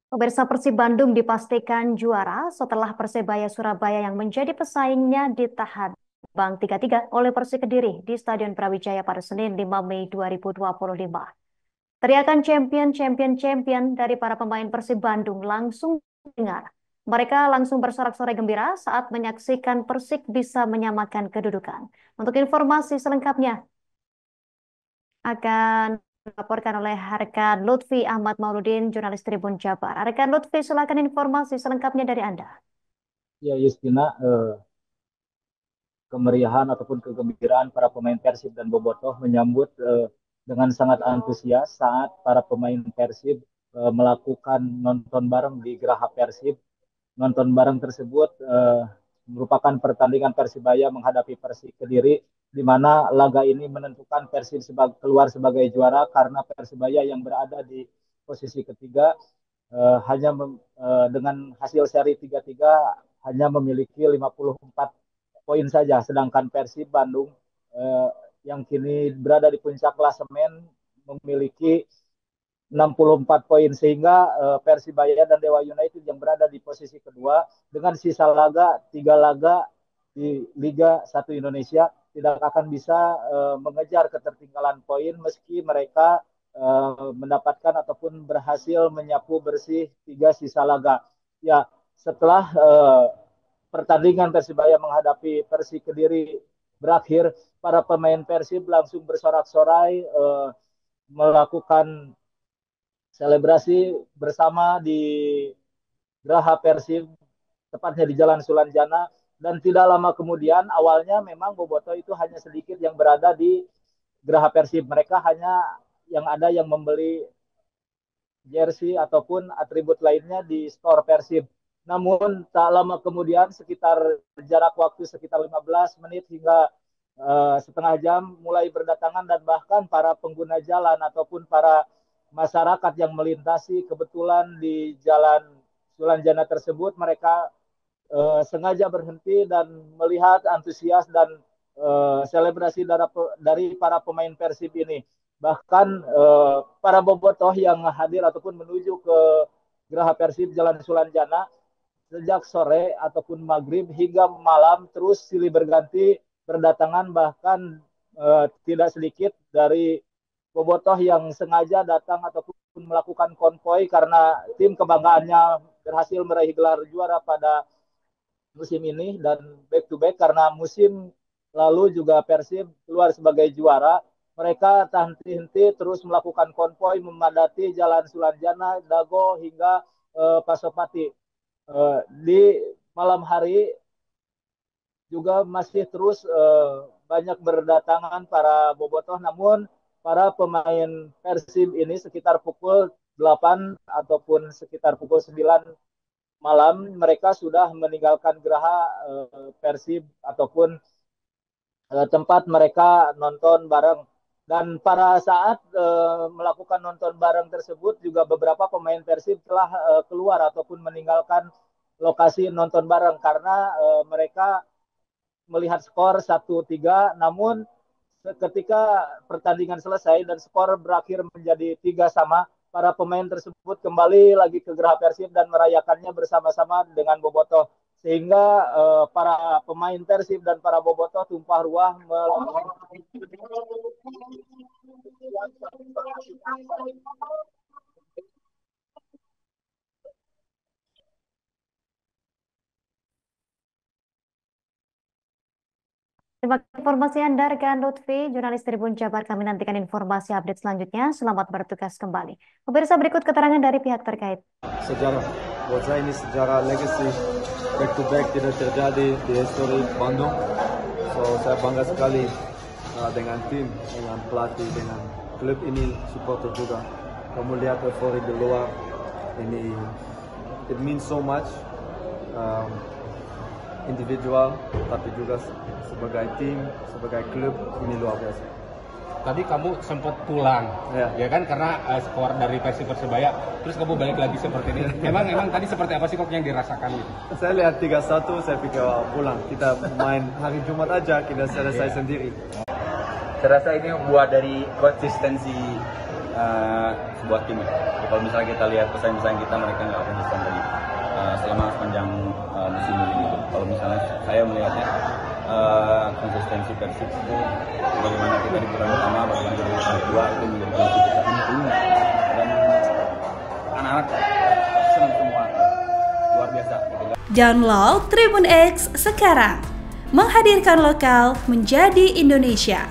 Pemirsa Persib Bandung dipastikan juara setelah Persebaya Surabaya yang menjadi pesaingnya ditahan Bang 3-3 oleh Persik Kediri di Stadion Brawijaya pada Senin 5 Mei 2025. Teriakan champion, champion, champion dari para pemain Persib Bandung langsung dengar. Mereka langsung bersorak-sorai gembira saat menyaksikan Persik bisa menyamakan kedudukan. Untuk informasi selengkapnya, akan dilaporkan oleh Harkan Lutfi Ahmad Mauludin, jurnalis Tribun Jabar. Harkan Lutfi, silakan informasi selengkapnya dari Anda. Ya, Justina, kemeriahan ataupun kegembiraan para pemain Persib dan Bobotoh menyambut dengan sangat antusias saat para pemain Persib melakukan nonton bareng di Geraha Persib. Nonton bareng tersebut merupakan pertandingan Persibaya menghadapi Persik Kediri, di mana laga ini menentukan Persib keluar sebagai juara karena Persibaya yang berada di posisi ketiga dengan hasil seri 3-3 hanya memiliki 54 poin saja, sedangkan Persib Bandung eh, yang kini berada di puncak klasemen memiliki 64 poin, sehingga Persibaya dan Dewa United yang berada di posisi kedua dengan sisa laga 3 laga di Liga 1 Indonesia tidak akan bisa mengejar ketertinggalan poin meski mereka mendapatkan ataupun berhasil menyapu bersih 3 sisa laga. Ya, setelah pertandingan Persibaya menghadapi Persik Kediri berakhir, para pemain Persib langsung bersorak-sorai melakukan selebrasi bersama di Geraha Persib, tepatnya di Jalan Sulanjana. Dan tidak lama kemudian, awalnya memang Boboto itu hanya sedikit yang berada di Geraha Persib. Mereka hanya yang membeli jersey ataupun atribut lainnya di store Persib. Namun tak lama kemudian, sekitar jarak waktu sekitar 15 menit hingga setengah jam mulai berdatangan, dan bahkan para pengguna jalan ataupun para masyarakat yang melintasi kebetulan di Jalan Sulanjana tersebut, mereka sengaja berhenti dan melihat antusias dan selebrasi dari para pemain Persib ini. Bahkan para bobotoh yang hadir ataupun menuju ke Geraha Persib Jalan Sulanjana sejak sore ataupun maghrib hingga malam terus silih berganti berdatangan, bahkan tidak sedikit dari bobotoh yang sengaja datang ataupun melakukan konvoy karena tim kebanggaannya berhasil meraih gelar juara pada musim ini dan back to back, karena musim lalu juga Persib keluar sebagai juara. Mereka tak henti-henti terus melakukan konvoy memadati Jalan Sulanjana, Dago hingga Pasopati. Di malam hari juga masih terus banyak berdatangan para bobotoh, namun para pemain Persib ini sekitar pukul 8 ataupun sekitar pukul 9 malam mereka sudah meninggalkan geraha Persib ataupun tempat mereka nonton bareng. Dan pada saat melakukan nonton bareng tersebut juga beberapa pemain Persib telah keluar ataupun meninggalkan lokasi nonton bareng karena mereka melihat skor 1-3. Namun ketika pertandingan selesai dan skor berakhir menjadi 3-3, para pemain tersebut kembali lagi ke Geraha Persib dan merayakannya bersama-sama dengan bobotoh, sehingga para pemain Persib dan para bobotoh tumpah ruah Terima kasih informasi Anda, rekan Lutfi, jurnalis Tribun Jabar. Kami nantikan informasi update selanjutnya. Selamat bertugas kembali. Pemirsa, berikut keterangan dari pihak terkait. Sejarah, buat saya ini sejarah legacy, back to back tidak terjadi di histori Bandung. So saya bangga sekali dengan tim, dengan pelatih, dengan klub ini, supporter juga. Kamu lihat euforia di luar ini, it means so much. Individual, tapi juga sebagai tim, sebagai klub, ini luar biasa. Tadi kamu sempat pulang, ya kan, karena skor dari Persibaya, terus kamu balik lagi seperti ini. Emang tadi seperti apa sih kok yang dirasakan gitu? Saya lihat 3-1, saya pikir pulang. Kita main hari Jumat aja, kita selesai sendiri. Saya rasa ini buat dari konsistensi sebuah tim. Jadi kalau misalnya kita lihat pesaing-pesaing kita, mereka nggak konsisten tadi selama sepanjang musim ini gitu. Kalau misalnya saya melihatnya konsistensi Persib itu bagaimana kita di putaran pertama, bagaimana kita di putaran kedua itu menjadi kunci kita. Dan anak-anak senang semua, luar biasa. Gitu. Download Tribun X sekarang, menghadirkan lokal menjadi Indonesia.